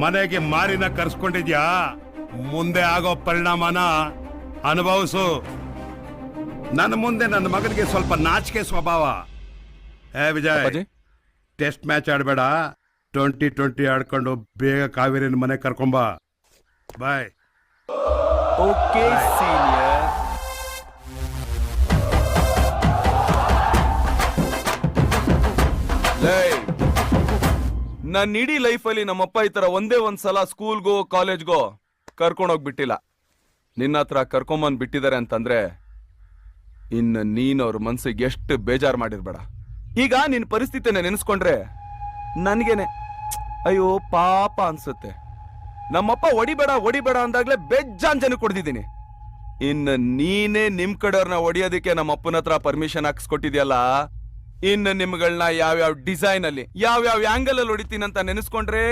ಮನೆಗೆ ಮಾರಿನ ಕರ್ಸ್ಕೊಂಡಿದ್ಯಾ, ಮುಂದೆ ಆಗೋ ಪರಿಣಾಮನ ಅನುಭವಿಸು. ನನ್ನ ಮುಂದೆ ನನ್ನ ಮಗನಿಗೆ ಸ್ವಲ್ಪ ನಾಚಿಕೆ ಸ್ವಭಾವ. ವಿಜಯ್, ಅಪ್ಪಾಜಿ? ಟೆಸ್ಟ್ ಮ್ಯಾಚ್ ಆಡಬೇಡ, 2020 ಆಡ್ಕೊಂಡು ಬೇಗ ಕಾವೇರಿನ ಮನೆ ಕರ್ಕೊಂಬ. ಬಾಯ್. Okay senior. ನನ್ನ ಇಡೀ ಲೈಫಲ್ಲಿ ನಮ್ಮಪ್ಪ ಈ ತರ ಒಂದೇ ಒಂದ್ಸಲ ಸ್ಕೂಲ್ಗೋ ಕಾಲೇಜ್ಗೋ ಕರ್ಕೊಂಡೋಗ್ಬಿಟ್ಟಿಲ್ಲ. ನಿನ್ನ ಹತ್ರ ಕರ್ಕೊಂಬಂದ್ ಬಿಟ್ಟಿದ್ದಾರೆ ಅಂತಂದ್ರೆ ಇನ್ನು ನೀನ್ ಅವ್ರ ಮನ್ಸಿಗೆ ಎಷ್ಟು ಬೇಜಾರು ಮಾಡಿರ್ಬೇಡ. ಈಗ ನಿನ್ ಪರಿಸ್ಥಿತಿನ ನೆನೆಸ್ಕೊಂಡ್ರೆ ನನ್ಗೇನೆ ಅಯ್ಯೋ ಪಾಪ ಅನ್ಸುತ್ತೆ. ನಮ್ಮಪ್ಪ ಹೊಡಿಬೇಡ ಅಂದಾಗ್ಲೇ ಬೆಜ್ಜಾನ್ ಜನ ಕೊಡ್ದಿದ್ದೀನಿ. ಇನ್ನು ನೀನೇ ನಿಮ್ ಕಡೆಯವ್ರನ್ನ ಹೊಡಿಯೋದಕ್ಕೆ ನಮ್ಮ ಅಪ್ಪನ ಹತ್ರ ಪರ್ಮಿಷನ್ ಹಾಕ್ಸ್ಕೊಟ್ಟಿದ್ಯಲ್ಲ, ಇನ್ನು ನಿಮ್ಗಳನ್ನ ಯಾವ್ಯಾವ ಡಿಸೈನ್ ಅಲ್ಲಿ ಯಾವ್ಯಾವ ಆಂಗಲ್ ಅಲ್ಲಿ ಹೊಡಿತೀನಿ ಅಂತ ನೆನೆಸ್ಕೊಂಡ್ರೆ